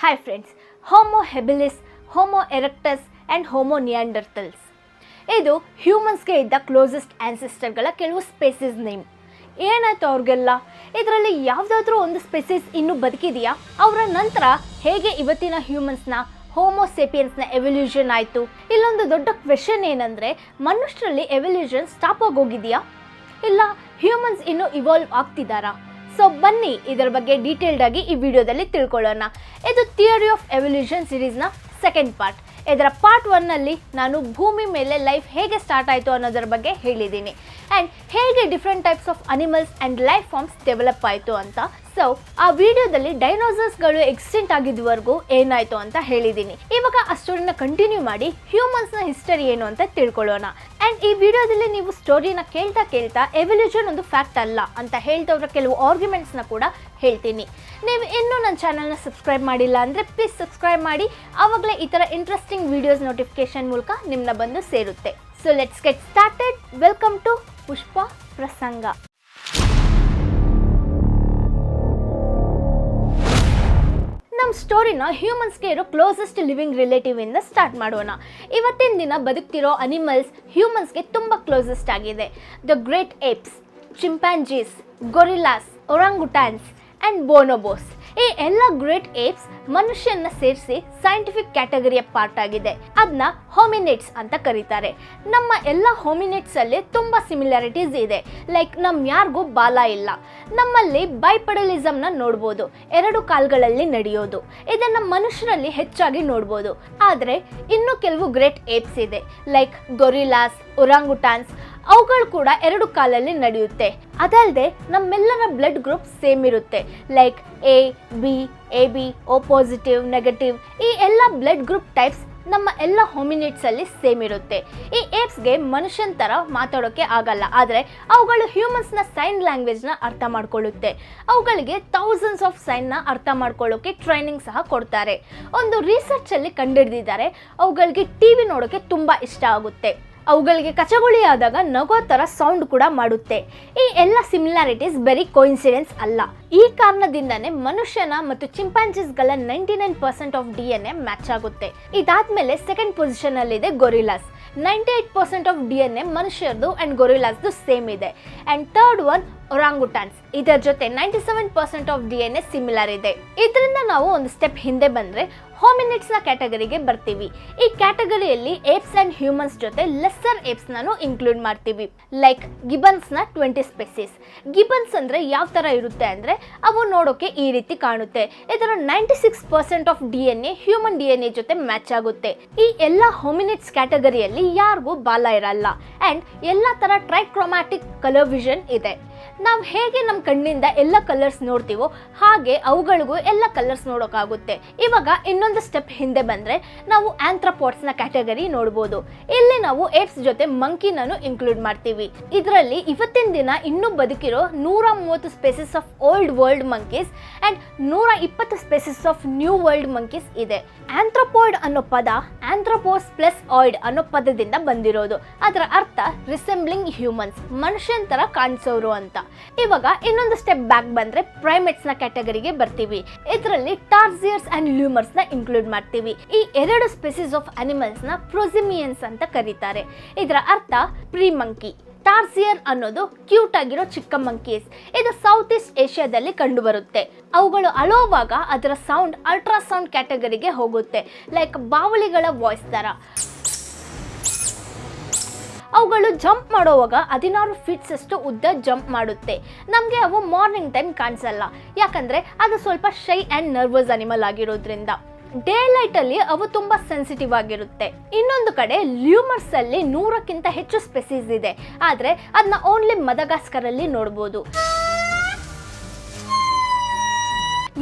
Hi friends, Homo habilis, Homo erectus and Homo neanderthals. ಇದು ಹ್ಯೂಮನ್ಸ್ಗೆ ಇದ್ದ closest ಆನ್ಸೆಸ್ಟರ್ಗಳ ಕೆಲವು species name. ಏನಾಯ್ತು ಅವ್ರಿಗೆಲ್ಲ? ಇದರಲ್ಲಿ ಯಾವುದಾದ್ರೂ ಒಂದು ಸ್ಪೆಸಿಸ್ ಇನ್ನೂ ಬದುಕಿದೆಯಾ? ಅವರ ನಂತರ ಹೇಗೆ ಇವತ್ತಿನ ಹ್ಯೂಮನ್ಸ್ನ ಹೋಮೋ ಸೇಪಿಯನ್ಸ್ನ ಎವಲ್ಯೂಷನ್ ಆಯಿತು? ಇಲ್ಲೊಂದು ದೊಡ್ಡ ಕ್ವೆಶನ್ ಏನಂದರೆ, ಮನುಷ್ಯರಲ್ಲಿ ಎವಲ್ಯೂಷನ್ ಸ್ಟಾಪ್ ಆಗೋಗಿದೆಯಾ? ಇಲ್ಲ ಹ್ಯೂಮನ್ಸ್ ಇನ್ನೂ ಇವಾಲ್ವ್ ಆಗ್ತಿದ್ದಾರಾ? ಸೊ ಬನ್ನಿ ಇದರ ಬಗ್ಗೆ ಡೀಟೇಲ್ಡ್ ಆಗಿ ಈ ವಿಡಿಯೋದಲ್ಲಿ ತಿಳ್ಕೊಳ್ಳೋಣ. ಇದು ಥಿಯರಿ ಆಫ್ ಎವಲ್ಯೂಷನ್ ಸೀರೀಸ್ನ ಸೆಕೆಂಡ್ ಪಾರ್ಟ್. ಇದರ ಪಾರ್ಟ್ 1ನಲ್ಲಿ ನಾನು ಭೂಮಿ ಮೇಲೆ ಲೈಫ್ ಹೇಗೆ ಸ್ಟಾರ್ಟ್ ಆಯಿತು ಅನ್ನೋದರ ಬಗ್ಗೆ ಹೇಳಿದ್ದೀನಿ ಆ್ಯಂಡ್ ಹೇಗೆ different types of animals and life forms develop ಆಯಿತು ಅಂತ. ಸೊ ಆ ವಿಡಿಯೋದಲ್ಲಿ ಡೈನೋಸರ್ಸ್ಗಳು ಎಕ್ಸ್ಟಿಂಕ್ಟ್ ಆಗಿದ್ವರೆಗೂ ಏನಾಯಿತು ಅಂತ ಹೇಳಿದ್ದೀನಿ. ಇವಾಗ ಆ ಸ್ಟೋರಿನ ಕಂಟಿನ್ಯೂ ಮಾಡಿ ಹ್ಯೂಮನ್ಸ್ನ ಹಿಸ್ಟರಿ ಏನು ಅಂತ ತಿಳ್ಕೊಳ್ಳೋಣ. ಆ್ಯಂಡ್ ಈ ವಿಡಿಯೋದಲ್ಲಿ ನೀವು ಸ್ಟೋರಿನ ಕೇಳ್ತಾ ಎವಲ್ಯೂಷನ್ ಒಂದು ಫ್ಯಾಕ್ಟ್ ಅಲ್ಲ ಅಂತ ಹೇಳ್ತವ್ರ ಕೆಲವು ಆರ್ಗ್ಯುಮೆಂಟ್ಸ್ನ ಕೂಡ ಹೇಳ್ತೀನಿ. ನೀವು ಇನ್ನೂ ನನ್ನ ಚಾನಲ್ನ ಸಬ್ಸ್ಕ್ರೈಬ್ ಮಾಡಿಲ್ಲ ಅಂದರೆ ಪ್ಲೀಸ್ ಸಬ್ಸ್ಕ್ರೈಬ್ ಮಾಡಿ, ಆವಾಗಲೇ ಈ ಥರ ಇಂಟ್ರೆಸ್ಟಿಂಗ್ ವಿಡಿಯೋಸ್ ನೋಟಿಫಿಕೇಶನ್ ಮೂಲಕ ನಿಮ್ಮನ್ನ ಬಂದು ಸೇರುತ್ತೆ. So let's get started. Welcome to Pushpa Prasanga. ನಮ್ಮ ಸ್ಟೋರಿನ ಹ್ಯೂಮನ್ಸ್ಗೆ ಇರೋ ಕ್ಲೋಸೆಸ್ಟ್ ಲಿವಿಂಗ್ ರಿಲೇಟಿವ್ ಇಂದ ಸ್ಟಾರ್ಟ್ ಮಾಡೋಣ. ಇವತ್ತಿನ ದಿನ ಬದುಕ್ತಿರೋ ಅನಿಮಲ್ಸ್ ಹ್ಯೂಮನ್ಸ್ಗೆ ತುಂಬ ಕ್ಲೋಸೆಸ್ಟ್ ಆಗಿದೆ. The great apes, chimpanzees, gorillas, orangutans and bonobos. ಈ ಎಲ್ಲ ಗ್ರೇಟ್ ಏಪ್ಸ್ ಮನುಷ್ಯನ ಸೇರಿಸಿ ಸೈಂಟಿಫಿಕ್ ಕ್ಯಾಟಗರಿಯ ಪಾರ್ಟ್ ಆಗಿದೆ. ಅದನ್ನ ಹೋಮಿನಿಡ್ಸ್ ಅಂತ ಕರೀತಾರೆ. ನಮ್ಮ ಎಲ್ಲ ಹೋಮಿನಿಡ್ಸ್ ಅಲ್ಲಿ ತುಂಬ ಸಿಮಿಲಾರಿಟೀಸ್ ಇದೆ. ಲೈಕ್ ಯಾರಿಗೂ ಬಾಲ ಇಲ್ಲ. ನಮ್ಮಲ್ಲಿ ಬೈಪಡಲಿಸಮ್ನ ನೋಡ್ಬೋದು, ಎರಡು ಕಾಲ್ಗಳಲ್ಲಿ ನಡೆಯೋದು. ಇದನ್ನ ಮನುಷ್ಯರಲ್ಲಿ ಹೆಚ್ಚಾಗಿ ನೋಡ್ಬೋದು. ಆದರೆ ಇನ್ನೂ ಕೆಲವು ಗ್ರೇಟ್ ಏಪ್ಸ್ ಇದೆ, ಲೈಕ್ ಗೊರಿಲ್ಲಾಸ್, ಒರಾಂಗುಟಾನ್ಸ್. ಅವುಗಳು ಕೂಡ ಎರಡು ಕಾಲಲ್ಲಿ ನಡೆಯುತ್ತೆ. ಅದಲ್ಲದೆ ನಮ್ಮೆಲ್ಲರ ಬ್ಲಡ್ ಗ್ರೂಪ್ ಸೇಮ್ ಇರುತ್ತೆ, like A B, O positive, negative. ಈ ಎಲ್ಲ ಬ್ಲಡ್ ಗ್ರೂಪ್ ಟೈಪ್ಸ್ ನಮ್ಮ ಎಲ್ಲ ಹೋಮಿನಿಡ್ಸ್ ಅಲ್ಲಿ ಸೇಮ್ ಇರುತ್ತೆ. ಈ ಏಪ್ಸ್ಗೆ ಮನುಷ್ಯನ ಥರ ಮಾತಾಡೋಕ್ಕೆ ಆಗಲ್ಲ, ಆದರೆ ಅವುಗಳು ಹ್ಯೂಮನ್ಸ್ನ ಸೈನ್ ಲ್ಯಾಂಗ್ವೇಜ್ನ ಅರ್ಥ ಮಾಡ್ಕೊಳ್ಳುತ್ತೆ. ಅವುಗಳಿಗೆ ಥೌಸಂಡ್ಸ್ ಆಫ್ ಸೈನ್ನ ಅರ್ಥ ಮಾಡ್ಕೊಳ್ಳೋಕೆ ಟ್ರೈನಿಂಗ್ ಸಹ ಕೊಡ್ತಾರೆ. ಒಂದು ರಿಸರ್ಚಲ್ಲಿ ಕಂಡುಹಿಡಿದಿದ್ದಾರೆ, ಅವುಗಳಿಗೆ ಟಿವಿ ನೋಡೋಕ್ಕೆ ತುಂಬ ಇಷ್ಟ ಆಗುತ್ತೆ. ಅವುಗಳಿಗೆ ಕಚಗುಳಿ ಆದಾಗ ನಗೋ ಥರ ಸೌಂಡ್ ಕೂಡ ಮಾಡುತ್ತೆ. ಈ ಎಲ್ಲ ಸಿಮಿಲಾರಿಟೀಸ್ ಬರೀ ಕೋಇನ್ಸಿಡೆನ್ಸ್ ಅಲ್ಲ. ಈ ಕಾರಣದಿಂದನೇ ಮನುಷ್ಯನ ಮತ್ತು ಚಿಂಪಾಂಜೀಸ್ಗಳ 99% ಆಫ್ DNA ಮ್ಯಾಚ್ ಆಗುತ್ತೆ. ಇದಾದ್ಮೇಲೆ ಸೆಕೆಂಡ್ ಪೊಸಿಷನ್ ಅಲ್ಲಿದೆ ಗೊರಿಲ್ಲಾಸ್. 98% ಆಫ್ DNA ಮನುಷ್ಯರದು ಆ್ಯಂಡ್ ಗೊರಿಲ್ಲಾಸ್ದು ಸೇಮ್ ಇದೆ. And third one orangutans. ಇದರ ಜೊತೆ 97% ಆಫ್ DNA ಸಿಮಿಲರ್ ಇದೆ. ಇದರಿಂದ ನಾವು ಒಂದು ಸ್ಟೆಪ್ ಹಿಂದೆ ಬಂದರೆ ಹೋಮಿನಿಡ್ಸ್ನ ಕ್ಯಾಟಗರಿಗೆ ಬರ್ತೀವಿ. ಈ ಕ್ಯಾಟಗರಿಯಲ್ಲಿ ಏಪ್ಸ್ ಆ್ಯಂಡ್ ಹ್ಯೂಮನ್ಸ್ ಜೊತೆ ಲೆಸ್ಸರ್ ಏಪ್ಸ್ನೂ ಇನ್ಕ್ಲೂಡ್ ಮಾಡ್ತೀವಿ. ಲೈಕ್ ಗಿಬನ್ಸ್ನ 20 ಸ್ಪೆಸಿಸ್. ಗಿಬನ್ಸ್ ಅಂದರೆ ಯಾವ ಥರ ಇರುತ್ತೆ ಅಂದರೆ ಅವು ನೋಡೋಕೆ ಈ ರೀತಿ ಕಾಣುತ್ತೆ. ಇದರ 96% ಆಫ್ DNA ಹ್ಯೂಮನ್ DNA ಜೊತೆ ಮ್ಯಾಚ್ ಆಗುತ್ತೆ. ಈ ಎಲ್ಲ ಹೋಮಿನಿಡ್ಸ್ ಕ್ಯಾಟಗರಿಯಲ್ಲಿ ಯಾರಿಗೂ ಬಾಲ ಇರಲ್ಲ ಆ್ಯಂಡ್ ಎಲ್ಲ ಥರ ಟ್ರೈಕ್ರೋಮ್ಯಾಟಿಕ್ ಕಲರ್ ವಿಷನ್ ಇದೆ. ನಾವು ಹೇಗೆ ನಮ್ಮ ಕಣ್ಣಿಂದ ಎಲ್ಲ ಕಲರ್ಸ್ ನೋಡ್ತೀವೋ ಹಾಗೆ ಅವುಗಳಿಗೂ ಎಲ್ಲ ಕಲರ್ಸ್ ನೋಡೋಕ್ಕಾಗುತ್ತೆ. ಇವಾಗ ಇನ್ನೊಂದು ಸ್ಟೆಪ್ ಹಿಂದೆ ಬಂದರೆ ನಾವು ಆಂಥ್ರೋಪಾಡ್ಸ್ನ ಕ್ಯಾಟಗರಿ ನೋಡ್ಬೋದು. ಇಲ್ಲಿ ನಾವು ಏಪ್ಸ್ ಜೊತೆ ಮಂಕಿನೂ ಇನ್ಕ್ಲೂಡ್ ಮಾಡ್ತೀವಿ. ಇದರಲ್ಲಿ ಇವತ್ತಿನ ದಿನ ಇನ್ನೂ ಬದುಕಿರೋ 130 species of old world monkeys and 120 species of new world monkeys ಇದೆ. ಆಂಥ್ರೋಪಾಯ್ಡ್ ಅನ್ನೋ ಪದ ಆಂಥ್ರೋಪೋಸ್ ಪ್ಲಸ್ ಆಯ್ಡ್ ಅನ್ನೋ ಪದದಿಂದ ಬಂದಿರೋದು. ಅದರ ಅರ್ಥ ರಿಸೆಂಬ್ಲಿಂಗ್ ಹ್ಯೂಮನ್ಸ್, ಮನುಷ್ಯನ ಥರ ಕಾಣಿಸೋರು ಅಂತ. ಇವಾಗ ಇನ್ನೊಂದು ಸ್ಟೆಪ್ ಬ್ಯಾಕ್ ಬಂದ್ರೆ ಪ್ರೈಮೇಟ್ಸ್ನ ಕ್ಯಾಟಗರಿಗೆ ಬರ್ತೀವಿ. ಇದರಲ್ಲಿ ಟಾರ್ಸಿಯರ್ಸ್ ಅಂಡ್ ಲ್ಯೂಮರ್ಸ್ನ ಇನ್ಕ್ಲೂಡ್ ಮಾಡ್ತೀವಿ. ಈ ಎರಡು ಸ್ಪೆಸಿಸ್ ಆಫ್ ಅನಿಮಲ್ಸ್ನ ಪ್ರೊಸಿಮಿಯನ್ಸ್ ಅಂತ ಕರೀತಾರೆ. ಇದರ ಅರ್ಥ ಪ್ರೀ ಮಂಕಿ. ಟಾರ್ಸಿಯರ್ ಅನ್ನೋದು ಕ್ಯೂಟ್ ಆಗಿರೋ ಚಿಕ್ಕ ಮಂಕೀಸ್. ಇದು ಸೌತ್ ಈಸ್ಟ್ ಏಷ್ಯಾದಲ್ಲಿ ಕಂಡು ಬರುತ್ತೆ. ಅವುಗಳು ಅಳೋವಾಗ ಅದರ ಸೌಂಡ್ ಅಲ್ಟ್ರಾಸೌಂಡ್ ಕ್ಯಾಟಗರಿಗೆ ಹೋಗುತ್ತೆ, ಲೈಕ್ ಬಾವಲಿಗಳ ವಾಯ್ಸ್ ಥರ. ಅವುಗಳು ಜಂಪ್ ಮಾಡೋವಾಗ 16 ಫೀಟ್ಸ್ ಅಷ್ಟು ಉದ್ದ ಜಂಪ್ ಮಾಡುತ್ತೆ. ನಮಗೆ ಅವು ಮಾರ್ನಿಂಗ್ ಟೈಮ್ ಕಾಣಿಸಲ್ಲ, ಯಾಕಂದರೆ ಅದು ಸ್ವಲ್ಪ ಶೈ ಆ್ಯಂಡ್ ನರ್ವಸ್ ಅನಿಮಲ್ ಆಗಿರೋದ್ರಿಂದ. ಡೇ ಲೈಟಲ್ಲಿ ಅವು ತುಂಬ ಸೆನ್ಸಿಟಿವ್ ಆಗಿರುತ್ತೆ. ಇನ್ನೊಂದು ಕಡೆ ಲ್ಯೂಮರ್ಸ್ ಅಲ್ಲಿ 100ಕ್ಕಿಂತ ಹೆಚ್ಚು ಸ್ಪೆಸಿಸ್ ಇದೆ, ಆದರೆ ಅದನ್ನ ಓನ್ಲಿ ಮದಗಾಸ್ಕರಲ್ಲಿ ನೋಡ್ಬೋದು.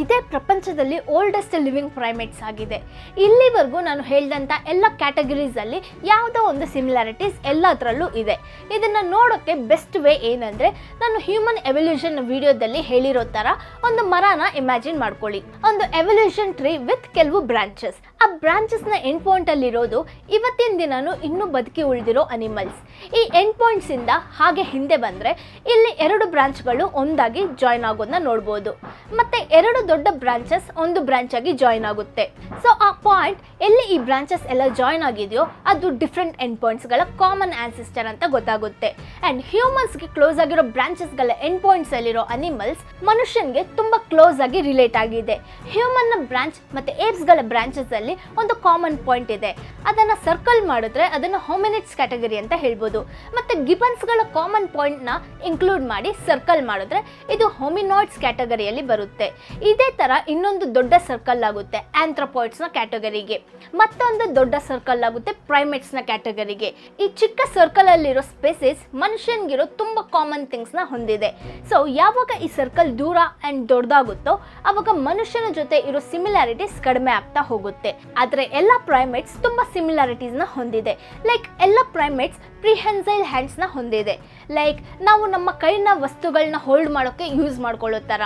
ಇದೇ ಪ್ರಪಂಚದಲ್ಲಿ ಓಲ್ಡೆಸ್ಟ್ ಲಿವಿಂಗ್ ಪ್ರೈಮೇಟ್ಸ್ ಆಗಿದೆ. ಇಲ್ಲಿವರೆಗೂ ನಾನು ಹೇಳಿದಂಥ ಎಲ್ಲ ಕ್ಯಾಟಗರೀಸಲ್ಲಿ ಯಾವುದೋ ಒಂದು ಸಿಮಿಲಾರಿಟೀಸ್ ಎಲ್ಲದರಲ್ಲೂ ಇದೆ. ಇದನ್ನು ನೋಡೋಕ್ಕೆ ಬೆಸ್ಟ್ ವೇ ಏನಂದರೆ, ನಾನು ಹ್ಯೂಮನ್ ಎವಲ್ಯೂಷನ್ ವಿಡಿಯೋದಲ್ಲಿ ಹೇಳಿರೋ ಥರ ಒಂದು ಮರನ ಇಮ್ಯಾಜಿನ್ ಮಾಡ್ಕೊಳ್ಳಿ. ಒಂದು ಎವಲ್ಯೂಷನ್ ಟ್ರೀ ವಿತ್ ಕೆಲವು ಬ್ರಾಂಚಸ್. ಆ ಬ್ರಾಂಚಸ್ನ ಎಂಡ್ ಪಾಯಿಂಟಲ್ಲಿರೋದು ಇವತ್ತಿನ ದಿನನೂ ಇನ್ನೂ ಬದುಕಿ ಉಳಿದಿರೋ ಅನಿಮಲ್ಸ್. ಈ ಎಂಡ್ ಪಾಯಿಂಟ್ಸಿಂದ ಹಾಗೆ ಹಿಂದೆ ಬಂದರೆ ಇಲ್ಲಿ 2 ಬ್ರಾಂಚ್ಗಳು ಒಂದಾಗಿ ಜಾಯ್ನ್ ಆಗೋದನ್ನ ನೋಡ್ಬೋದು. ಮತ್ತು 2 2 ದೊಡ್ಡ ಬ್ರಾಂಚಸ್ ಒಂದು ಬ್ರಾಂಚ್ ಆಗಿ ಜಾಯಿನ್ ಆಗುತ್ತೆ. ಸೊ ಆ ಪಾಯಿಂಟ್ ಎಲ್ಲಿ ಈ ಬ್ರಾಂಚಸ್ ಎಲ್ಲ ಜಾಯಿನ್ ಆಗಿದೆಯೋ ಅದು ಡಿಫ್ರೆಂಟ್ ಎಂಡ್ ಪಾಯಿಂಟ್ಸ್ಗಳ ಕಾಮನ್ ಆನ್ಸಿಸ್ಟರ್ ಅಂತ ಗೊತ್ತಾಗುತ್ತೆ. ಆ್ಯಂಡ್ ಹ್ಯೂಮನ್ಸ್ಗೆ ಕ್ಲೋಸ್ ಆಗಿರೋ ಬ್ರಾಂಚಸ್ಗಳ ಎಂಡ್ ಪಾಯಿಂಟ್ಸ್ ಅಲ್ಲಿರೋ ಅನಿಮಲ್ಸ್ ಮನುಷ್ಯನ್ಗೆ ತುಂಬ ಕ್ಲೋಸ್ ಆಗಿ ರಿಲೇಟ್ ಆಗಿದೆ. ಹ್ಯೂಮನ್ನ ಬ್ರಾಂಚ್ ಮತ್ತು ಏಪ್ಸ್ಗಳ ಬ್ರಾಂಚಸ್ ಅಲ್ಲಿ ಒಂದು ಕಾಮನ್ ಪಾಯಿಂಟ್ ಇದೆ. ಅದನ್ನು ಸರ್ಕಲ್ ಮಾಡಿದ್ರೆ ಅದನ್ನು ಹೋಮಿನಿಡ್ಸ್ ಕ್ಯಾಟಗರಿ ಅಂತ ಹೇಳ್ಬೋದು. ಮತ್ತು ಗಿಬನ್ಸ್ಗಳ ಕಾಮನ್ ಪಾಯಿಂಟ್ನ ಇನ್ಕ್ಲೂಡ್ ಮಾಡಿ ಸರ್ಕಲ್ ಮಾಡಿದ್ರೆ ಇದು ಹೋಮಿನಾಯ್ಡ್ಸ್ ಕ್ಯಾಟಗರಿಯಲ್ಲಿ ಬರುತ್ತೆ. ಇದೇ ಥರ ಇನ್ನೊಂದು ದೊಡ್ಡ ಸರ್ಕಲ್ ಆಗುತ್ತೆ ಆಂಥ್ರೋಪಾಯ್ಡ್ಸ್ನ ಕ್ಯಾಟಗರಿಗೆ, ಮತ್ತೊಂದು ದೊಡ್ಡ ಸರ್ಕಲ್ ಆಗುತ್ತೆ ಪ್ರೈಮೇಟ್ಸ್ನ ಕ್ಯಾಟಗರಿಗೆ. ಈ ಚಿಕ್ಕ ಸರ್ಕಲ್ ಅಲ್ಲಿರೋ ಸ್ಪೇಸಸ್ ಮನುಷ್ಯನ್ಗಿರೋ ತುಂಬ ಕಾಮನ್ ಥಿಂಗ್ಸ್ನ ಹೊಂದಿದೆ. ಸೊ ಯಾವಾಗ ಈ ಸರ್ಕಲ್ ದೂರ ಆ್ಯಂಡ್ ದೊಡ್ಡದಾಗುತ್ತೋ ಆವಾಗ ಮನುಷ್ಯನ ಜೊತೆ ಇರೋ ಸಿಮಿಲಾರಿಟೀಸ್ ಕಡಿಮೆ ಆಗ್ತಾ ಹೋಗುತ್ತೆ. ಆದರೆ ಎಲ್ಲ ಪ್ರೈಮೇಟ್ಸ್ ತುಂಬ ಸಿಮಿಲಾರಿಟೀಸ್ನ ಹೊಂದಿದೆ. ಲೈಕ್ ಎಲ್ಲ ಪ್ರೈಮೇಟ್ಸ್ ಪ್ರಿಹೆನ್ಸೈಲ್ ಹ್ಯಾಂಡ್ಸ್ನ ಹೊಂದಿದೆ. ಲೈಕ್ ನಾವು ನಮ್ಮ ಕೈನ ವಸ್ತುಗಳನ್ನ ಹೋಲ್ಡ್ ಮಾಡೋಕ್ಕೆ ಯೂಸ್ ಮಾಡ್ಕೊಳ್ಳೋ ಥರ.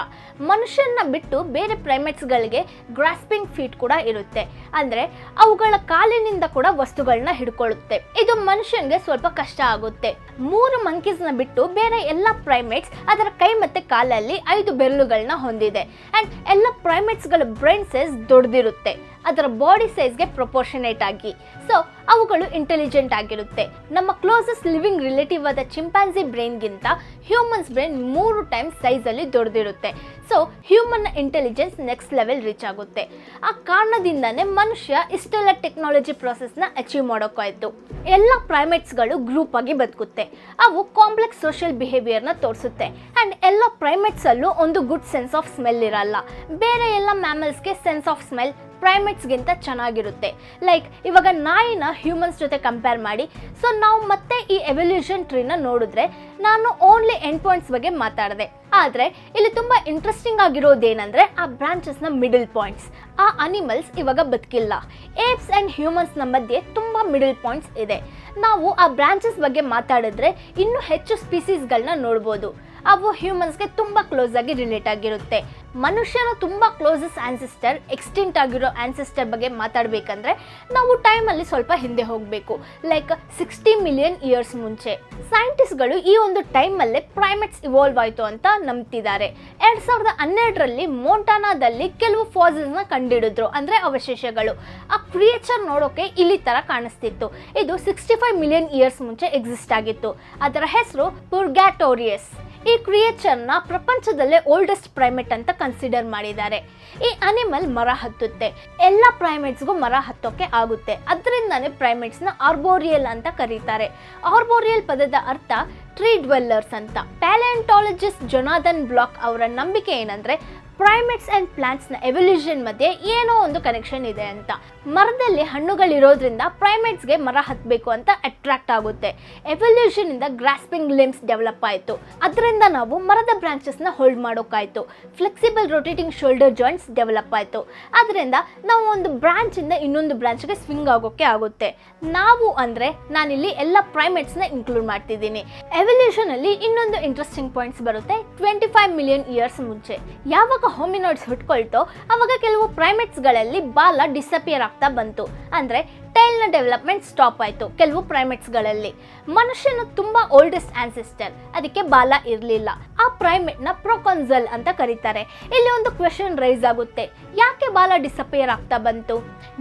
ಮನುಷ್ಯನ ಬಿಟ್ಟು ಬೇರೆ ಪ್ರೈಮೇಟ್ಸ್ಗಳಿಗೆ ಗ್ರಾಸ್ಪಿಂಗ್ ಫೀಟ್ ಕೂಡ ಇರುತ್ತೆ. ಅಂದರೆ ಅವುಗಳ ಕಾಲಿನಿಂದ ಕೂಡ ವಸ್ತುಗಳನ್ನ ಹಿಡ್ಕೊಳ್ಳುತ್ತೆ. ಇದು ಮನುಷ್ಯನಿಗೆ ಸ್ವಲ್ಪ ಕಷ್ಟ ಆಗುತ್ತೆ. 3 ಮಂಕೀಸ್ನ ಬಿಟ್ಟು ಬೇರೆ ಎಲ್ಲ ಪ್ರೈಮೇಟ್ಸ್ ಅದರ ಕೈ ಮತ್ತು ಕಾಲಲ್ಲಿ 5 ಬೆರಳುಗಳನ್ನ ಹೊಂದಿದೆ. ಆ್ಯಂಡ್ ಎಲ್ಲ ಪ್ರೈಮೇಟ್ಸ್ಗಳ ಬ್ರೈನ್ ಸೈಜ್ ದೊಡ್ಡದಿರುತ್ತೆ ಅದರ ಬಾಡಿ ಸೈಜ್ಗೆ ಪ್ರೊಪೋರ್ಷನೇಟ್ ಆಗಿ. ಸೊ ಅವುಗಳು ಇಂಟೆಲಿಜೆಂಟ್ ಆಗಿರುತ್ತೆ. ನಮ್ಮ ಕ್ಲೋಸೆಸ್ಟ್ ಲಿವಿಂಗ್ ರಿಲೇಟಿವ್ ಆದ ಚಿಂಪಾಂಜಿ ಬ್ರೈನ್ಗಿಂತ ಹ್ಯೂಮನ್ಸ್ ಬ್ರೈನ್ 3 ಟೈಮ್ಸ್ ಸೈಜಲ್ಲಿ ದೊಡ್ಡದಿರುತ್ತೆ. ಸೊ ಹ್ಯೂಮನ್ನ ಇಂಟೆಲಿಜೆನ್ಸ್ ನೆಕ್ಸ್ಟ್ ಲೆವೆಲ್ ರೀಚ್ ಆಗುತ್ತೆ. ಆ ಕಾರಣದಿಂದನೇ ಮನುಷ್ಯ ಇಷ್ಟೆಲ್ಲ ಟೆಕ್ನಾಲಜಿ ಪ್ರಾಸೆಸ್ನ ಅಚೀವ್ ಮಾಡೋಕ್ಕಾಯ್ತು. ಎಲ್ಲ ಪ್ರೈಮೇಟ್ಸ್ಗಳು ಗ್ರೂಪ್ ಆಗಿ ಬದುಕುತ್ತೆ. ಅವು ಕಾಂಪ್ಲೆಕ್ಸ್ ಸೋಷಿಯಲ್ ಬಿಹೇವಿಯರ್ನ ತೋರಿಸುತ್ತೆ. ಆ್ಯಂಡ್ ಎಲ್ಲ ಪ್ರೈಮೇಟ್ಸಲ್ಲೂ ಒಂದು ಗುಡ್ ಸೆನ್ಸ್ ಆಫ್ ಸ್ಮೆಲ್ ಇರಲ್ಲ. ಬೇರೆ ಎಲ್ಲ ಮ್ಯಾಮಲ್ಸ್ಗೆ ಸೆನ್ಸ್ ಆಫ್ ಸ್ಮೆಲ್ ಪ್ರೈಮೇಟ್ಸ್ಗಿಂತ ಚೆನ್ನಾಗಿರುತ್ತೆ. ಲೈಕ್ ಇವಾಗ ನಾಯಿನ ಹ್ಯೂಮನ್ಸ್ ಜೊತೆ ಕಂಪೇರ್ ಮಾಡಿ. ಸೊ ನಾವು ಮತ್ತೆ ಈ ಎವಲ್ಯೂಷನ್ ಟ್ರೀನ ನೋಡಿದ್ರೆ ನಾನು ಓನ್ಲಿ ಎಂಡ್ ಪಾಯಿಂಟ್ಸ್ ಬಗ್ಗೆ ಮಾತಾಡಿದೆ. ಆದರೆ ಇಲ್ಲಿ ತುಂಬ ಇಂಟ್ರೆಸ್ಟಿಂಗ್ ಆಗಿರೋದೇನೆಂದರೆ ಆ ಬ್ರಾಂಚಸ್ನ ಮಿಡಲ್ ಪಾಯಿಂಟ್ಸ್. ಆ ಅನಿಮಲ್ಸ್ ಇವಾಗ ಬದುಕಿಲ್ಲ. ಏಪ್ಸ್ ಆ್ಯಂಡ್ ಹ್ಯೂಮನ್ಸ್ನ ಮಧ್ಯೆ ತುಂಬ ಮಿಡಲ್ ಪಾಯಿಂಟ್ಸ್ ಇದೆ. ನಾವು ಆ ಬ್ರಾಂಚಸ್ ಬಗ್ಗೆ ಮಾತಾಡಿದ್ರೆ ಇನ್ನೂ ಹೆಚ್ಚು ಸ್ಪೀಸೀಸ್ಗಳನ್ನ ನೋಡ್ಬೋದು. ಅವು ಹ್ಯೂಮನ್ಸ್ಗೆ ತುಂಬ ಕ್ಲೋಸ್ ಆಗಿ ರಿಲೇಟ್ ಆಗಿರುತ್ತೆ. ಮನುಷ್ಯನ ತುಂಬ ಕ್ಲೋಸೆಸ್ಟ್ ಆನ್ಸಿಸ್ಟರ್ ಎಕ್ಸ್ಟಿಂಟ್ ಆಗಿರೋ ಆನ್ಸಿಸ್ಟರ್ ಬಗ್ಗೆ ಮಾತಾಡಬೇಕಂದ್ರೆ ನಾವು ಟೈಮಲ್ಲಿ ಸ್ವಲ್ಪ ಹಿಂದೆ ಹೋಗಬೇಕು. ಲೈಕ್ 60 ಮಿಲಿಯನ್ ಇಯರ್ಸ್ ಮುಂಚೆ. ಸೈಂಟಿಸ್ಟ್ಗಳು ಈ ಒಂದು ಟೈಮಲ್ಲೇ ಪ್ರೈಮೇಟ್ಸ್ ಇವಾಲ್ವ್ ಆಯಿತು ಅಂತ ನಂಬ್ತಿದ್ದಾರೆ. 2012ರಲ್ಲಿ ಮೋಂಟಾನಾದಲ್ಲಿ ಕೆಲವು ಫಾಸಿಲ್ಸ್ನ ಕಂಡುಹಿಡಿದ್ರು, ಅಂದರೆ ಅವಶೇಷಗಳು. ಆ ಕ್ರಿಯೇಚರ್ ನೋಡೋಕೆ ಇಲ್ಲಿ ಥರ ಕಾಣಿಸ್ತಿತ್ತು. ಇದು 65 ಮಿಲಿಯನ್ ಇಯರ್ಸ್ ಮುಂಚೆ ಎಕ್ಸಿಸ್ಟ್ ಆಗಿತ್ತು. ಅದರ ಹೆಸರು ಪುರ್ಗ್ಯಾಟೋರಿಯಸ್. ಈ ಕ್ರಿಯೇಚರ್ನ ಪ್ರಪಂಚದಲ್ಲೇ ಓಲ್ಡೆಸ್ಟ್ ಪ್ರೈಮೇಟ್ ಅಂತ ಕನ್ಸಿಡರ್ ಮಾಡಿದ್ದಾರೆ. ಈ ಅನಿಮಲ್ ಮರ ಹತ್ತುತ್ತೆ. ಎಲ್ಲ ಪ್ರೈಮೇಟ್ಸ್ಗೂ ಮರ ಹತ್ತೋಕೆ ಆಗುತ್ತೆ. ಅದರಿಂದನೇ ಪ್ರೈಮೇಟ್ಸ್ನ ಆರ್ಬೋರಿಯಲ್ ಅಂತ ಕರೀತಾರೆ. ಆರ್ಬೋರಿಯಲ್ ಪದದ ಅರ್ಥ ಟ್ರೀ ಡ್ವೆಲ್ಲರ್ಸ್ ಅಂತ. ಪ್ಯಾಲಿಯಂಟಾಲಜಿಸ್ಟ್ ಜೊನಾಥನ್ ಬ್ಲಾಕ್ ಅವರ ನಂಬಿಕೆ ಏನಂದರೆ ಪ್ರೈಮೇಟ್ಸ್ ಆ್ಯಂಡ್ ಪ್ಲಾಂಟ್ಸ್ನ ಎವಲ್ಯೂಷನ್ ಮಧ್ಯೆ ಏನೋ ಒಂದು ಕನೆಕ್ಷನ್ ಇದೆ ಅಂತ. ಮರದಲ್ಲಿ ಹಣ್ಣುಗಳಿರೋದ್ರಿಂದ ಪ್ರೈಮೇಟ್ಸ್ಗೆ ಮರ ಹತ್ತಬೇಕು ಅಂತ ಅಟ್ರಾಕ್ಟ್ ಆಗುತ್ತೆ. ಎವಲ್ಯೂಷನಿಂದ ಗ್ರಾಸ್ಪಿಂಗ್ ಲಿಮ್ಸ್ ಡೆವಲಪ್ ಆಯಿತು. ಅದರಿಂದ ನಾವು ಮರದ ಬ್ರಾಂಚಸ್ನ ಹೋಲ್ಡ್ ಮಾಡೋಕ್ಕಾಯಿತು. Flexible rotating shoulder joints develop ಆಯಿತು. ಅದರಿಂದ ನಾವು ಒಂದು ಬ್ರಾಂಚಿಂದ ಇನ್ನೊಂದು ಬ್ರಾಂಚ್ಗೆ ಸ್ವಿಂಗ್ ಆಗೋಕ್ಕೆ ಆಗುತ್ತೆ. ನಾವು ಅಂದರೆ ನಾನಿಲ್ಲಿ ಎಲ್ಲ ಪ್ರೈಮೇಟ್ಸ್ನ ಇನ್ಕ್ಲೂಡ್ ಮಾಡ್ತಿದ್ದೀನಿ. ಎವಲ್ಯೂಷನಲ್ಲಿ ಇನ್ನೊಂದು ಇಂಟ್ರೆಸ್ಟಿಂಗ್ ಪಾಯಿಂಟ್ಸ್ ಬರುತ್ತೆ. 25 ಮಿಲಿಯನ್ ಇಯರ್ಸ್ ಮುಂಚೆ ಯಾವಾಗ ಹೋಮಿನಾಯ್ಡ್ಸ್ ಹುಟ್ಕೊಳ್ತೋ ಅವಾಗ ಕೆಲವು ಪ್ರೈಮೇಟ್ಸ್ಗಳಲ್ಲಿ ಬಾಲ ಡಿಸಪಿಯರ್ ಆಗ್ತಾ ಬಂತು. ಅಂದರೆ ಟೈಲ್ನ ಡೆವಲಪ್ಮೆಂಟ್ ಸ್ಟಾಪ್ ಆಯಿತು ಕೆಲವು ಪ್ರೈಮೇಟ್ಸ್ಗಳಲ್ಲಿ. ಮನುಷ್ಯನ ತುಂಬ ಓಲ್ಡೆಸ್ಟ್ ಆನ್ಸಿಸ್ಟರ್, ಅದಕ್ಕೆ ಬಾಲ ಇರಲಿಲ್ಲ. ಆ ಪ್ರೈಮೇಟ್ನ ಪ್ರೊಕಾನ್ಸಲ್ ಅಂತ ಕರೀತಾರೆ. ಇಲ್ಲಿ ಒಂದು ಕ್ವೆಶನ್ ರೈಸ್ ಆಗುತ್ತೆ, ಯಾಕೆ ಬಾಲ ಡಿಸಪಿಯರ್ ಆಗ್ತಾ ಬಂತು?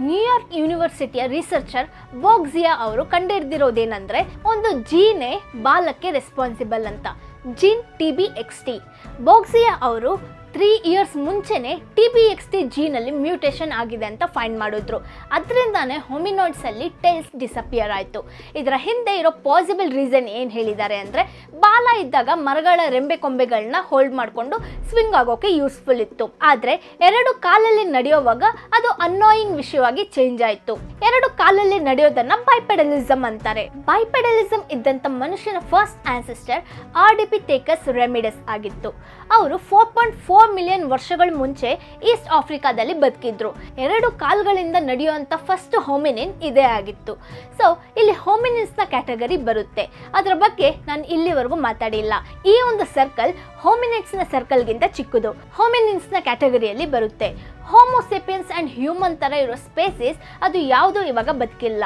ನ್ಯೂಯಾರ್ಕ್ ಯೂನಿವರ್ಸಿಟಿಯ ರಿಸರ್ಚರ್ ಬೋಗ್ಜಿಯಾ ಅವರು ಕಂಡುಹಿಡಿದಿರೋದೇನೆಂದರೆ ಒಂದು ಜೀನೇ ಬಾಲಕ್ಕೆ ರೆಸ್ಪಾನ್ಸಿಬಲ್ ಅಂತ. Gene TBXT. ಬೋಗ್ಜಿಯಾ ಅವರು 3 ಇಯರ್ಸ್ ಮುಂಚೆನೇ TBXT ಜೀನಲ್ಲಿ ಮ್ಯೂಟೇಷನ್ ಆಗಿದೆ ಅಂತ ಫೈಂಡ್ ಮಾಡಿದ್ರು. ಅದರಿಂದಾನೇ ಹೋಮಿನಾಯ್ಡ್ಸಲ್ಲಿ ಟೈಲ್ಸ್ ಡಿಸಪಿಯರ್ ಆಯಿತು. ಇದರ ಹಿಂದೆ ಇರೋ ಪಾಸಿಬಲ್ ರೀಸನ್ ಏನು ಹೇಳಿದ್ದಾರೆ ಅಂದರೆ ಬಾಲ ಇದ್ದಾಗ ಮರಗಳ ರೆಂಬೆ ಕೊಂಬೆಗಳನ್ನ ಹೋಲ್ಡ್ ಮಾಡಿಕೊಂಡು ಸ್ವಿಂಗ್ ಆಗೋಕೆ ಯೂಸ್ಫುಲ್ ಇತ್ತು. ಆದರೆ 2 ಕಾಲಲ್ಲಿ ನಡೆಯುವಾಗ ಅದು ಅನ್ನೋಯಿಂಗ್ ವಿಷಯವಾಗಿ ಚೇಂಜ್ ಆಯಿತು. 2 ಕಾಲಲ್ಲಿ ನಡೆಯೋದನ್ನ ಬೈಪೆಡಲಿಸಮ್ ಅಂತಾರೆ. ಬೈಪೆಡಲಿಸಮ್ ಇದ್ದಂಥ ಮನುಷ್ಯನ ಫಸ್ಟ್ ಆನ್ಸಿಸ್ಟರ್ ಆರ್ಡಿಪಿಥೆಕಸ್ ರೆಮಿಡಸ್ ಆಗಿತ್ತು. ಅವರು 4.4 ಮಿಲಿಯನ್ ವರ್ಷಗಳ ಮುಂಚೆ ಈಸ್ಟ್ ಆಫ್ರಿಕಾದಲ್ಲಿ ಬದುಕಿದ್ರು. 2 ಕಾಲುಗಳಿಂದ ನಡೆಯುವಂಥ ಫಸ್ಟ್ ಹೋಮಿನಿನ್ ಇದೇ ಆಗಿತ್ತು. ಸೊ ಇಲ್ಲಿ ಹೋಮಿನಿನ್ಸ್ನ ಕ್ಯಾಟಗರಿ ಬರುತ್ತೆ. ಅದರ ಬಗ್ಗೆ ನಾನು ಇಲ್ಲಿವರೆಗೂ ಮಾತಾಡಿಲ್ಲ. ಈ ಒಂದು ಸರ್ಕಲ್ ಹೋಮಿನಿಡ್ಸ್ನ ಸರ್ಕಲ್ಗಿಂತ ಚಿಕ್ಕದು. ಹೋಮಿನಿನ್ಸ್ನ ಕ್ಯಾಟಗರಿಯಲ್ಲಿ ಬರುತ್ತೆ. ಹೋಮೋಸೆಪಿಯನ್ಸ್ ಆ್ಯಂಡ್ ಹ್ಯೂಮನ್ ಥರ ಇರೋ ಸ್ಪೇಸಸ್ ಅದು ಯಾವುದೂ ಇವಾಗ ಬದುಕಿಲ್ಲ.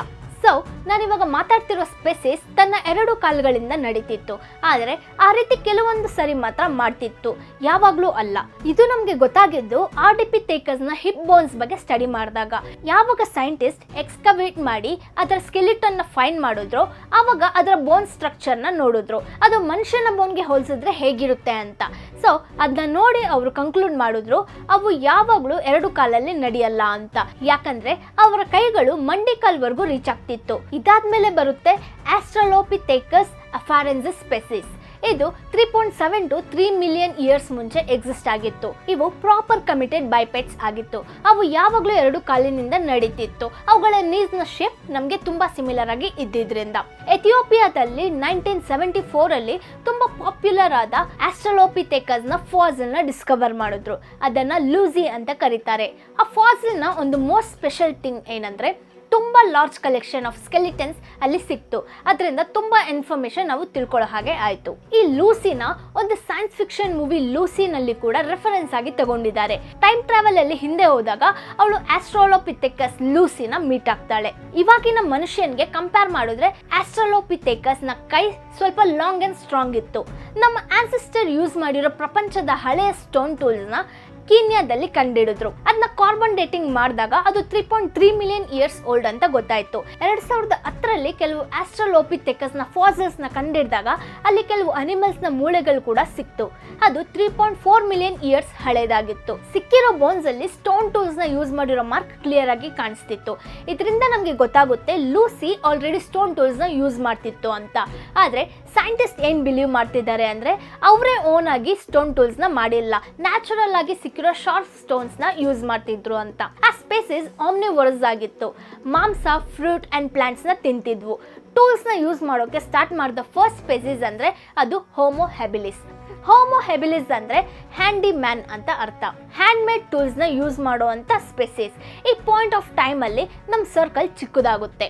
ಸೊ ನಾನಿವಾಗ ಮಾತಾಡ್ತಿರೋ ಸ್ಪೆಸಿಸ್ ತನ್ನ 2 ಕಾಲುಗಳಿಂದ ನಡೀತಿತ್ತು, ಆದರೆ ಆ ರೀತಿ ಕೆಲವೊಂದು ಸರಿ ಮಾತ್ರ ಮಾಡ್ತಿತ್ತು, ಯಾವಾಗಲೂ ಅಲ್ಲ. ಇದು ನಮಗೆ ಗೊತ್ತಾಗಿದ್ದು ಆರ್ಡಿಪಿಥೆಕಸ್ನ ಹಿಪ್ ಬೋನ್ಸ್ ಬಗ್ಗೆ ಸ್ಟಡಿ ಮಾಡಿದಾಗ. ಯಾವಾಗ ಸೈಂಟಿಸ್ಟ್ ಎಕ್ಸ್ಕವೇಟ್ ಮಾಡಿ ಅದರ ಸ್ಕೆಲಿಟನ್ನ ಫೈಂಡ್ ಮಾಡಿದ್ರು, ಆವಾಗ ಅದರ ಬೋನ್ ಸ್ಟ್ರಕ್ಚರ್ನ ನೋಡಿದ್ರು, ಅದು ಮನುಷ್ಯನ ಬೋನ್ಗೆ ಹೋಲಿಸಿದ್ರೆ ಹೇಗಿರುತ್ತೆ ಅಂತ. ಸೊ ಅದನ್ನ ನೋಡಿ ಅವರು ಕನ್ಕ್ಲೂಡ್ ಮಾಡಿದ್ರು ಅವು ಯಾವಾಗಲೂ 2 ಕಾಲಲ್ಲಿ ನಡೆಯಲ್ಲ ಅಂತ, ಯಾಕಂದ್ರೆ ಅವರ ಕೈಗಳು ಮಂಡಿಕಾಲ್ವರೆಗೂ ರೀಚ್ ಆಗ್ತಿತ್ತು. ಇದಾದ್ಮೇಲೆ ಬರುತ್ತೆ ಆಸ್ಟ್ರಲೋಪಿಥೆಕಸ್ ಅಫಾರೆನ್ಸಿಸ್ ಸ್ಪೆಸಿಸ್. ಇದು 3.7 to 3 ಮಿಲಿಯನ್ ಇಯರ್ಸ್ ಮುಂಚೆ ಎಕ್ಸಿಸ್ಟ್ ಆಗಿತ್ತು. ಇವು ಪ್ರಾಪರ್ ಕಮಿಟೆಡ್ ಬೈಪೆಟ್ಸ್ ಆಗಿತ್ತು. ಅವು ಯಾವಾಗಲೂ 2 ಕಾಲಿನಿಂದ ನಡೀತಿತ್ತು. ಅವುಗಳ ನೀಸ್ನ ಶೇಪ್ ನಮಗೆ ತುಂಬಾ ಸಿಮಿಲರ್ ಆಗಿ ಇದ್ದಿದ್ರಿಂದ ಎಥಿಯೋಪಿಯಾದಲ್ಲಿ 1974 ಅಲ್ಲಿ ತುಂಬಾ ಪಾಪ್ಯುಲರ್ ಆದ ಆಸ್ಟ್ರಲೋಪಿಥೆಕಸ್ನ ಫಾಸಿಲ್ನ ಡಿಸ್ಕವರ್ ಮಾಡಿದ್ರು. ಅದನ್ನ ಲೂಸಿ ಅಂತ ಕರೀತಾರೆ. ಆ ಫಾಸಿಲ್ನ ಒಂದು ಮೋಸ್ಟ್ ಸ್ಪೆಷಲ್ ಥಿಂಗ್ ಏನಂದ್ರೆ ತುಂಬಾ ಲಾರ್ಜ್ ಕಲೆಕ್ಷನ್ ಆಫ್ ಸ್ಕೆಲಿಟನ್ಸ್ ಅಲ್ಲಿ ಸಿಕ್ತು. ಅದರಿಂದ ತುಂಬಾ ಇನ್ಫಾರ್ಮೇಶನ್ ನಾವು ತಿಳ್ಕೊಳ್ಳೋ ಹಾಗೆ ಆಯ್ತು. ಈ ಲೂಸಿನ ಒಂದು ಸೈನ್ಸ್ ಫಿಕ್ಷನ್ ಮೂವಿ ಲೂಸಿನಲ್ಲಿ ಕೂಡ ರೆಫರೆನ್ಸ್ ಆಗಿ ತಗೊಂಡಿದ್ದಾರೆ. ಟೈಮ್ ಟ್ರಾವೆಲ್ ಅಲ್ಲಿ ಹಿಂದೆ ಹೋದಾಗ ಅವಳು ಆಸ್ಟ್ರಲೋಪಿಥೆಕಸ್ ಲೂಸಿನ ಮೀಟ್ ಆಗ್ತಾಳೆ. ಇವಾಗಿನ ಮನುಷ್ಯನ್ಗೆ ಕಂಪೇರ್ ಮಾಡಿದ್ರೆ ಆಸ್ಟ್ರಲೋಪಿಥೆಕಸ್ ನ ಕೈ ಸ್ವಲ್ಪ ಲಾಂಗ್ ಅಂಡ್ ಸ್ಟ್ರಾಂಗ್ ಇತ್ತು. ನಮ್ಮ ಆನ್ಸೆಸ್ಟರ್ ಯೂಸ್ ಮಾಡಿರೋ ಪ್ರಪಂಚದ ಹಳೆಯ ಸ್ಟೋನ್ ಟೂಲ್ಸ್ ನ ಕೀನ್ಯಾದಲ್ಲಿ ಕಂಡಿಡಿದ್ರು. ಅದನ್ನ ಕಾರ್ಬನ್ ಡೇಟಿಂಗ್ ಮಾಡಿದಾಗ ಅದು 3.3 ಮಿಲಿಯನ್ ಇಯರ್ಸ್ ಓಲ್ಡ್ ಅಂತ ಗೊತ್ತಾಯ್ತು. 2010ರಲ್ಲಿ ಕೆಲವು ಆಸ್ಟ್ರಲೋಪಿಥೆಕಸ್ ನ ಫಾಸಿಲ್ಸ್ ನ ಕಂಡಿಡಿದಾಗ ಅಲ್ಲಿ ಕೆಲವು ಅನಿಮಲ್ಸ್ ನ ಮೂಳೆಗಳು ಕೂಡ ಸಿಕ್ತು. ಅದು 3.4 ಮಿಲಿಯನ್ ಇಯರ್ಸ್ ಹಳೇದಾಗಿತ್ತು. ಸಿಕ್ಕಿರೋ ಬೋನ್ಸ್ ಅಲ್ಲಿ ಸ್ಟೋನ್ ಟೂಲ್ಸ್ ನ ಯೂಸ್ ಮಾಡಿರೋ ಮಾರ್ಕ್ ಕ್ಲಿಯರ್ ಆಗಿ ಕಾಣಿಸ್ತಿತ್ತು. ಇದರಿಂದ ನಮಗೆ ಗೊತ್ತಾಗುತ್ತೆ ಲೂಸಿ ಆಲ್ರೆಡಿ ಸ್ಟೋನ್ ಟೂಲ್ಸ್ ನ ಯೂಸ್ ಮಾಡ್ತಿತ್ತು ಅಂತ. ಆದ್ರೆ ಸೈಂಟಿಸ್ಟ್ ಏನ್ ಬಿಲೀವ್ ಮಾಡ್ತಿದ್ದಾರೆ ಅಂದ್ರೆ ಅವರೇ ಓನ್ ಆಗಿ ಸ್ಟೋನ್ ಟೂಲ್ಸ್ ನ ಮಾಡಿಲ್ಲ, ನ್ಯಾಚುರಲ್ ಆಗಿ ಸಿಕ್ಕಿರೋ ಶಾರ್ಪ್ ಸ್ಟೋನ್ಸ್ ನ ಯೂಸ್ ಮಾಡ್ತಿದ್ರು ಅಂತ. ಆ ಸ್ಪೆಸಿಸ್ ಆಮ್ನಿವೋರಸ್ ಆಗಿತ್ತು. ಮಾಂಸ, ಫ್ರೂಟ್ ಅಂಡ್ ಪ್ಲಾಂಟ್ಸ್ ನ ತಿಂತಿದ್ವು. ಟೂಲ್ಸ್ ನ ಯೂಸ್ ಮಾಡೋಕೆ ಸ್ಟಾರ್ಟ್ ಮಾಡಿದ ಫಸ್ಟ್ ಸ್ಪೆಸಿಸ್ ಅಂದ್ರೆ ಅದು ಹೋಮೋ ಹೆಬಿಲಿಸ್. ಹೋಮೋ ಹೆಬಿಲಿಸ್ ಅಂದ್ರೆ ಹ್ಯಾಂಡಿ ಮ್ಯಾನ್ ಅಂತ ಅರ್ಥ. ಹ್ಯಾಂಡ್ ಮೇಡ್ ಟೂಲ್ಸ್ ನ ಯೂಸ್ ಮಾಡುವಂತ ಸ್ಪೆಸಿಸ್. ಈ ಪಾಯಿಂಟ್ ಆಫ್ ಟೈಮ್ ಅಲ್ಲಿ ನಮ್ಮ ಸರ್ಕಲ್ ಚಿಕ್ಕದಾಗುತ್ತೆ.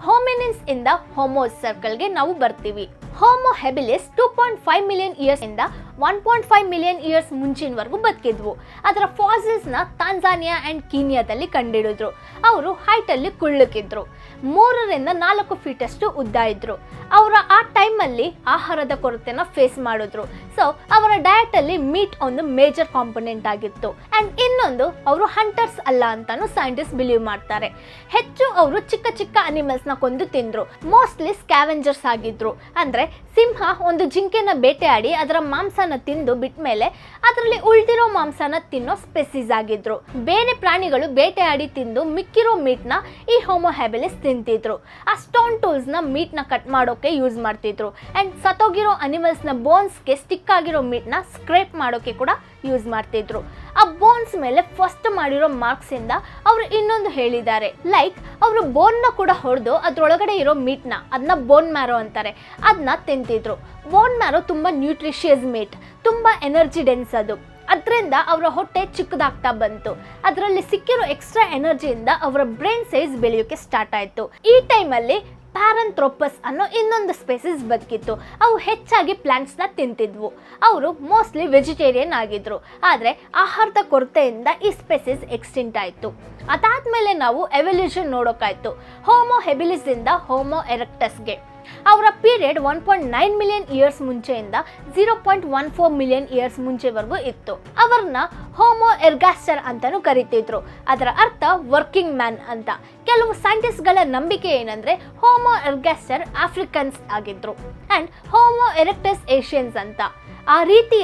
ಹೋಮಿನಿನ್ಸ್ ಇಂದ ಹೋಮೋಸ್ ಸರ್ಕಲ್ಗೆ ನಾವು ಬರ್ತೀವಿ. ಹೋಮೋ ಹೆಬಿಲಿಸ್ 2.5 ಮಿಲಿಯನ್ ಇಯರ್ಸ್ ಇಂದ 1.5 ಮಿಲಿಯನ್ ಇಯರ್ಸ್ ಮುಂಚಿನವರೆಗೂ ಬದುಕಿದ್ವು. ಅದರ ಫಾಸಿಲ್ಸ್ ನ ತಾಂಜಾನಿಯಾ ಅಂಡ್ ಕೀನ್ಯಾದಲ್ಲಿ ಕಂಡಿಡಿದ್ರು. ಅವರು ಹೈಟ್ ಅಲ್ಲಿ ಕುಳ್ಳಕ್ಕಿದ್ರು. 3 ರಿಂದ 4 ಫೀಟ್ ಅಷ್ಟು ಉದ್ದ ಇದ್ರು. ಅವರ ಆ ಟೈಮ್ ಅಲ್ಲಿ ಆಹಾರದ ಕೊರತೆನ ಫೇಸ್ ಮಾಡಿದ್ರು. ಸೊ ಅವರ ಡಯಟ್ ಅಲ್ಲಿ ಮೀಟ್ ಒಂದು ಮೇಜರ್ ಕಾಂಪೊನೆಂಟ್ ಆಗಿತ್ತು. ಅಂಡ್ ಇನ್ನೊಂದು, ಅವರು ಹಂಟರ್ಸ್ ಅಲ್ಲ ಅಂತಾನು ಸೈಂಟಿಸ್ಟ್ ಬಿಲೀವ್ ಮಾಡ್ತಾರೆ. ಹೆಚ್ಚು ಅವರು ಚಿಕ್ಕ ಚಿಕ್ಕ ಅನಿಮಲ್ಸ್ ನ ಕೊಂದು ತಿಂದ್ರು. ಮೋಸ್ಟ್ಲಿ ಸ್ಕ್ಯಾವೆಂಜರ್ಸ್ ಆಗಿದ್ರು. ಅಂದ್ರೆ ಸಿಂಹ ಒಂದು ಜಿಂಕೆನ ಬೇಟೆಯಾಡಿ ಅದರ ಮಾಂಸನ ತಿಂದು ಬಿಟ್ಮೇಲೆ ಅದರಲ್ಲಿ ಉಳಿದಿರೋ ಮಾಂಸನ ತಿನ್ನೋ ಸ್ಪೆಸಿಸ್ ಆಗಿದ್ರು. ಬೇರೆ ಪ್ರಾಣಿಗಳು ಬೇಟೆಯಾಡಿ ತಿಂದು ಮಿಕ್ಕಿರೋ ಮೀಟ್ ನ ಈ ಹೋಮೋ ಹೆಬಿಲಿಸ್ ತಿಂತಿದ್ರು. ಆ ಸ್ಟೋನ್ ಟೂಲ್ಸ್ ನ ಮೀಟ್ ನ ಕಟ್ ಮಾಡೋಕೆ ಯೂಸ್ ಮಾಡ್ತಿದ್ರು. ಅಂಡ್ ಸತ್ತೋಗಿರೋ ಅನಿಮಲ್ಸ್ ನ ಬೋನ್ಸ್ ಗೆ ಸ್ಟಿಕ್ ಆಗಿರೋ ಮೀಟ್ ನ ಸ್ಕ್ರೇಪ್ ಮಾಡೋಕೆ ಕೂಡ ಯೂಸ್ ಮಾಡ್ತಿದ್ರು. ಆ ಬೋನ್ಸ್ ಮೇಲೆ ಫಸ್ಟ್ ಮಾಡಿರೋ ಮಾರ್ಕ್ಸ್ ಇಂದ ಅವರು ಇನ್ನೊಂದು ಹೇಳಿದ್ದಾರೆ, ಲೈಕ್ ಅವರು ಬೋನ್ ನ ಕೂಡ ಹೊಡೆದು ಅದ್ರೊಳಗಡೆ ಇರೋ ಮೀಟ್ ನ, ಅದನ್ನ ಬೋನ್ ಮ್ಯಾರೋ ಅಂತಾರೆ, ಅದನ್ನ ತಿಂತಿದ್ರು. ಬೋನ್ ಮ್ಯಾರೋ ತುಂಬಾ ನ್ಯೂಟ್ರಿಷಿಯಸ್ ಮೀಟ್, ತುಂಬಾ ಎನರ್ಜಿ ಡೆನ್ಸ್ ಅದು. ಅದರಿಂದ ಅವರ ಹೊಟ್ಟೆ ಚಿಕ್ಕದಾಗ್ತಾ ಬಂತು. ಅದರಲ್ಲಿ ಸಿಕ್ಕಿರೋ ಎಕ್ಸ್ಟ್ರಾ ಎನರ್ಜಿಯಿಂದ ಅವರ ಬ್ರೈನ್ ಸೈಜ್ ಬೆಳೆಯೋಕೆ ಸ್ಟಾರ್ಟ್ ಆಯ್ತು. ಈ ಟೈಮಲ್ಲಿ ಪ್ಯಾರಂಥ್ರೋಪಸ್ ಅನ್ನೋ ಇನ್ನೊಂದು ಸ್ಪೆಸಿಸ್ ಬದುಕಿತ್ತು. ಅವು ಹೆಚ್ಚಾಗಿ ಪ್ಲಾಂಟ್ಸ್ ನ ತಿಂತಿದ್ವು. ಅವರು ಮೋಸ್ಟ್ಲಿ ವೆಜಿಟೇರಿಯನ್ ಆಗಿದ್ರು. ಆದ್ರೆ ಆಹಾರದ ಕೊರತೆಯಿಂದ ಈ ಸ್ಪೆಸಿಸ್ ಎಕ್ಸ್ಟಿಂಕ್ಟ್ ಆಯ್ತು. ಅದಾದ್ಮೇಲೆ ನಾವು ಎವಲ್ಯೂಷನ್ ನೋಡೋಕಾಯ್ತು. ಹೋಮೋ ಹೆಬಿಲಿಸ್ ಇಂದ ಹೋಮೋ ಎರೆಕ್ಟಸ್ಗೆ. ಅವರ ಪೀರಿಯಡ್ 1.9 ಮಿಲಿಯನ್ ಇಯರ್ಸ್ ಮುಂಚೆಯಿಂದ 0.14 ಮಿಲಿಯನ್ ಇಯರ್ಸ್ ಮುಂಚೆವರೆಗೂ ಇತ್ತು. ಅವರನ್ನ ಹೋಮೋ ಎರ್ಗಾಸ್ಟರ್ ಅಂತಾನು ಕರಿತಿದ್ರು. ಅದರ ಅರ್ಥ ವರ್ಕಿಂಗ್ ಮ್ಯಾನ್ ಅಂತ. ಕೆಲವು ಸೈಂಟಿಸ್ಟ್ಗಳ ನಂಬಿಕೆ ಏನಂದ್ರೆ ಹೋಮೋ ಎರ್ಗಾಸ್ಟರ್ ಆಫ್ರಿಕನ್ಸ್ ಆಗಿದ್ರು ಅಂಡ್ ಹೋಮೋ ಎರೆಕ್ಟಸ್ ಏಷಿಯನ್ಸ್ ಅಂತ. ಆ ರೀತಿ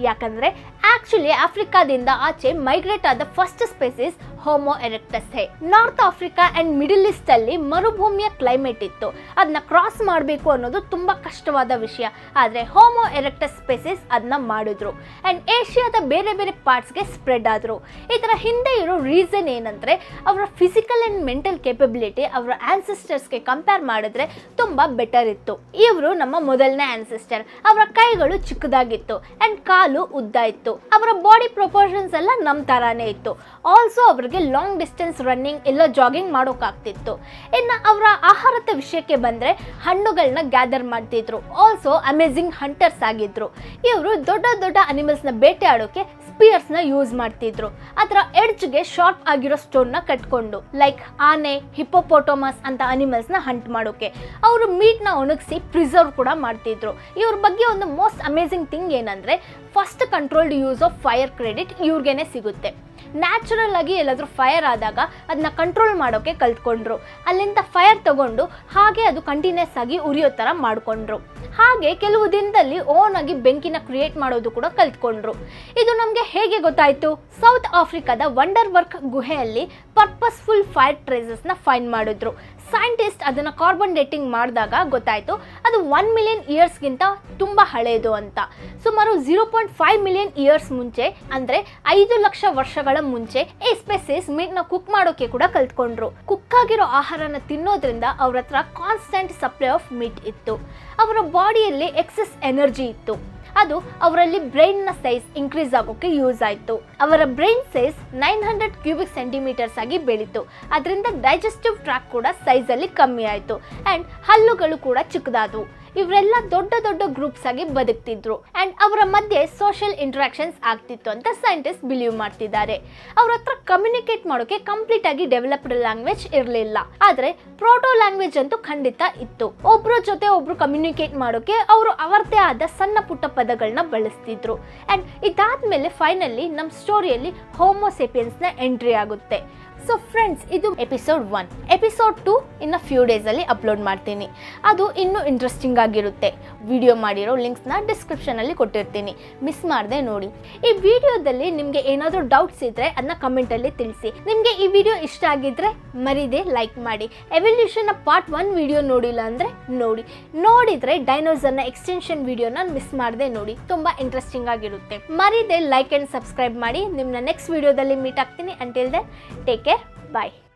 ಯಾಕಂದ್ರೆ ಆಕ್ಚುಲಿ ಆಫ್ರಿಕಾದಿಂದ ಆಚೆ ಮೈಗ್ರೇಟ್ ಆದ first species homo erectus. North Africa and middle East ಅಲ್ಲಿ ಮರುಭೂಮಿಯ ಕ್ಲೈಮೇಟ್ ಇತ್ತು. ಅದನ್ನ ಕ್ರಾಸ್ ಮಾಡಬೇಕು ಅನ್ನೋದು ತುಂಬಾ ಕಷ್ಟವಾದ ವಿಷಯ. ಆದ್ರೆ ಹೋಮೋ ಎರೆಕ್ಟಸ್ ಸ್ಪೆಸಿಸ್ ಅದನ್ನ ಮಾಡಿದ್ರು ಅಂಡ್ ಏಷ್ಯಾದ ಬೇರೆ ಬೇರೆ ಪಾರ್ಟ್ಸ್ಗೆ ಸ್ಪ್ರೆಡ್ ಆದ್ರು. ಇದರ ಹಿಂದೆ ಇರೋ ರೀಸನ್ ಏನಂದ್ರೆ ಅವರ ಫಿಸಿಕಲ್ ಅಂಡ್ ಮೆಂಟಲ್ ಕೇಪಬಿಲಿಟಿ ಅವರ ಆನ್ಸೆಸ್ಟರ್ಸ್ಗೆ ಕಂಪೇರ್ ಮಾಡಿದ್ರೆ ತುಂಬಾ ಬೆಟರ್ ಇತ್ತು. ಇವರು ನಮ್ಮ ಮೊದಲನೇ ಆನ್ಸೆಸ್ಟರ್. ಅವರ ಕೈಗಳು ಚಿಕ್ಕದಾಗಿತ್ತು ಅಂಡ್ ಕಾಲು ಉದ್ದ ಇತ್ತು. ಅವರ ಬಾಡಿ ಪ್ರಪೋರ್ಷನ್ಸ್ ಎಲ್ಲ ನಮ್ಮ ತರಾನೇ ಇತ್ತು. ಆಲ್ಸೋ ಅವರಿಗೆ ಅವ್ರಿಗೆ ಲಾಂಗ್ ಡಿಸ್ಟೆನ್ಸ್ ರನ್ನಿಂಗ್ ಇಲ್ಲ ಜಾಗಿಂಗ್ ಮಾಡೋಕ್ಕಾಗ್ತಿತ್ತು. ಇನ್ನು ಅವರ ಆಹಾರದ ವಿಷಯಕ್ಕೆ ಬಂದರೆ ಹಣ್ಣುಗಳನ್ನ ಗ್ಯಾದರ್ ಮಾಡ್ತಿದ್ರು. ಆಲ್ಸೋ ಅಮೇಝಿಂಗ್ ಹಂಟರ್ಸ್ ಆಗಿದ್ರು. ಇವರು ದೊಡ್ಡ ದೊಡ್ಡ ಅನಿಮಲ್ಸ್ನ ಬೇಟೆಯಾಡೋಕೆ ಸ್ಪಿಯರ್ಸ್ನ ಯೂಸ್ ಮಾಡ್ತಿದ್ರು. ಅದರ ಎಡ್ಜ್ಗೆ ಶಾರ್ಪ್ ಆಗಿರೋ ಸ್ಟೋನ್ನ ಕಟ್ಕೊಂಡು, ಲೈಕ್ ಆನೆ, ಹಿಪ್ಪೋಪೋಟೋಮಸ್ ಅಂತ ಅನಿಮಲ್ಸ್ನ ಹಂಟ್ ಮಾಡೋಕೆ. ಅವರು ಮೀಟ್ನ ಒಣಗಿಸಿ ಪ್ರಿಸರ್ವ್ ಕೂಡ ಮಾಡ್ತಿದ್ರು. ಇವ್ರ ಬಗ್ಗೆ ಒಂದು ಮೋಸ್ಟ್ ಅಮೇಝಿಂಗ್ ಥಿಂಗ್ ಏನಂದರೆ, first controlled use of fire credit ಇವ್ರಿಗೇನೆ ಸಿಗುತ್ತೆ. ನ್ಯಾಚುರಲ್ ಆಗಿ ಎಲ್ಲಾದರೂ ಫೈರ್ ಆದಾಗ ಅದನ್ನ ಕಂಟ್ರೋಲ್ ಮಾಡೋಕೆ ಕಲ್ತ್ಕೊಂಡ್ರು. ಅಲ್ಲಿಂದ ಫೈರ್ ತಗೊಂಡು ಹಾಗೆ ಅದು ಕಂಟಿನ್ಯೂಸ್ ಆಗಿ ಉರಿಯೋ ಥರ ಮಾಡಿಕೊಂಡ್ರು. ಹಾಗೆ ಕೆಲವು ದಿನದಲ್ಲಿ ಓನ್ ಆಗಿ ಬೆಂಕಿನ ಕ್ರಿಯೇಟ್ ಮಾಡೋದು ಕೂಡ ಕಲ್ತ್ಕೊಂಡ್ರು. ಇದು ನಮಗೆ ಹೇಗೆ ಗೊತ್ತಾಯಿತು? ಸೌತ್ ಆಫ್ರಿಕಾದ ವಂಡರ್ ವರ್ಕ್ ಗುಹೆಯಲ್ಲಿ ಪರ್ಪಸ್ಫುಲ್ ಫೈರ್ ಟ್ರೇಸಸ್ನ ಫೈಂಡ್ ಮಾಡಿದ್ರು. ಸೈಂಟಿಸ್ಟ್ ಅದನ್ನು ಕಾರ್ಬನ್ ಡೇಟಿಂಗ್ ಮಾಡಿದಾಗ ಗೊತ್ತಾಯಿತು ಅದು 1 ಮಿಲಿಯನ್ ಇಯರ್ಸ್ಗಿಂತ ತುಂಬ ಹಳೆಯದು ಅಂತ. ಸುಮಾರು 0.5 ಮಿಲಿಯನ್ ಇಯರ್ಸ್ ಮುಂಚೆ, ಅಂದರೆ 5 ಲಕ್ಷ ವರ್ಷಗಳ ಮುಂಚೆ ಈ ಸ್ಪೆಸಿಸ್ ಮೀಟ್ನ ಕುಕ್ ಮಾಡೋಕೆ ಕೂಡ ಕಲ್ತ್ಕೊಂಡ್ರು. ಕುಕ್ ಆಗಿರೋ ಆಹಾರನ ತಿನ್ನೋದ್ರಿಂದ ಅವ್ರ ಹತ್ರ ಕಾನ್ಸ್ಟೆಂಟ್ ಸಪ್ಲೈ ಆಫ್ ಮೀಟ್ ಇತ್ತು. ಅವರ ಬಾಡಿಯಲ್ಲಿ ಎಕ್ಸೆಸ್ ಎನರ್ಜಿ ಇತ್ತು. ಅದು ಅವರಲ್ಲಿ ಬ್ರೈನ್ನ ಸೈಜ್ ಇನ್ಕ್ರೀಸ್ ಆಗೋಕ್ಕೆ ಯೂಸ್ ಆಯಿತು. ಅವರ ಬ್ರೈನ್ ಸೈಜ್ 900 ಕ್ಯೂಬಿಕ್ ಸೆಂಟಿಮೀಟರ್ಸ್ ಆಗಿ ಬೆಳೀತು. ಅದರಿಂದ ಡೈಜೆಸ್ಟಿವ್ ಟ್ರ್ಯಾಕ್ ಕೂಡ ಸೈಜಲ್ಲಿ ಕಮ್ಮಿ ಆಯಿತು. ಆ್ಯಂಡ್ ಹಲ್ಲುಗಳು ಕೂಡ ಚಿಕ್ಕದಾದವು. ಇವರೆಲ್ಲ ದೊಡ್ಡ ದೊಡ್ಡ ಗ್ರೂಪ್ಸ್ ಆಗಿ ಬದುಕ್ತಿದ್ರು. ಆ್ಯಂಡ್ ಅವರ ಮಧ್ಯೆ ಸೋಷಿಯಲ್ ಇಂಟ್ರಾಕ್ಷನ್ಸ್ ಆಗ್ತಿತ್ತು ಅಂತ ಸೈಂಟಿಸ್ಟ್ ಬಿಲೀವ್ ಮಾಡ್ತಿದ್ದಾರೆ. ಅವ್ರ ಹತ್ರ ಕಮ್ಯುನಿಕೇಟ್ ಮಾಡೋಕೆ ಕಂಪ್ಲೀಟ್ ಆಗಿ ಡೆವಲಪ್ಡ್ ಲ್ಯಾಂಗ್ವೇಜ್ ಇರಲಿಲ್ಲ. ಆದರೆ ಪ್ರೋಟೋ ಲ್ಯಾಂಗ್ವೇಜ್ ಅಂತೂ ಖಂಡಿತ ಇತ್ತು. ಒಬ್ರ ಜೊತೆ ಒಬ್ರು ಕಮ್ಯುನಿಕೇಟ್ ಮಾಡೋಕೆ ಅವರು ಅವರದೇ ಆದ ಸಣ್ಣ ಪುಟ್ಟ ಪದಗಳನ್ನ ಬಳಸ್ತಿದ್ರು. ಆ್ಯಂಡ್ ಇದಾದ್ಮೇಲೆ ಫೈನಲಿ ನಮ್ಮ ಸ್ಟೋರಿಯಲ್ಲಿ ಹೋಮೋಸೇಪಿಯನ್ಸ್ನ ಎಂಟ್ರಿ ಆಗುತ್ತೆ. ಸೊ ಫ್ರೆಂಡ್ಸ್, ಇದು ಎಪಿಸೋಡ್ 1. ಎಪಿಸೋಡ್ 2 ಇನ್ನು ಫ್ಯೂ ಡೇಸಲ್ಲಿ ಅಪ್ಲೋಡ್ ಮಾಡ್ತೀನಿ. ಅದು ಇನ್ನೂ ಇಂಟ್ರೆಸ್ಟಿಂಗ್ ಆಗಿರುತ್ತೆ. ವಿಡಿಯೋ ಮಾಡಿರೋ ಲಿಂಕ್ಸ್ನ ಡಿಸ್ಕ್ರಿಪ್ಷನಲ್ಲಿ ಕೊಟ್ಟಿರ್ತೀನಿ, ಮಿಸ್ ಮಾಡದೆ ನೋಡಿ. ಈ ವಿಡಿಯೋದಲ್ಲಿ ನಿಮಗೆ ಏನಾದರೂ ಡೌಟ್ಸ್ ಇದ್ದರೆ ಅದನ್ನ ಕಮೆಂಟಲ್ಲಿ ತಿಳಿಸಿ. ನಿಮಗೆ ಈ ವಿಡಿಯೋ ಇಷ್ಟ ಆಗಿದ್ದರೆ ಮರಿದೆ ಲೈಕ್ ಮಾಡಿ. ಎವಲ್ಯೂಷನ್ನ ಪಾರ್ಟ್ 1 ವಿಡಿಯೋ ನೋಡಿಲ್ಲ ಅಂದರೆ ನೋಡಿದರೆ ಡೈನೋಸರ್ನ ಎಕ್ಸ್ಟೆನ್ಷನ್ ವಿಡಿಯೋನ ಮಿಸ್ ಮಾಡದೆ ನೋಡಿ. ತುಂಬ ಇಂಟ್ರೆಸ್ಟಿಂಗ್ ಆಗಿರುತ್ತೆ. ಮರಿದೆ ಲೈಕ್ ಆ್ಯಂಡ್ ಸಬ್ಸ್ಕ್ರೈಬ್ ಮಾಡಿ. ನಿಮ್ಮನ್ನ ನೆಕ್ಸ್ಟ್ ವಿಡಿಯೋದಲ್ಲಿ ಮೀಟ್ ಆಗ್ತೀನಿ. Until then take care. Bye.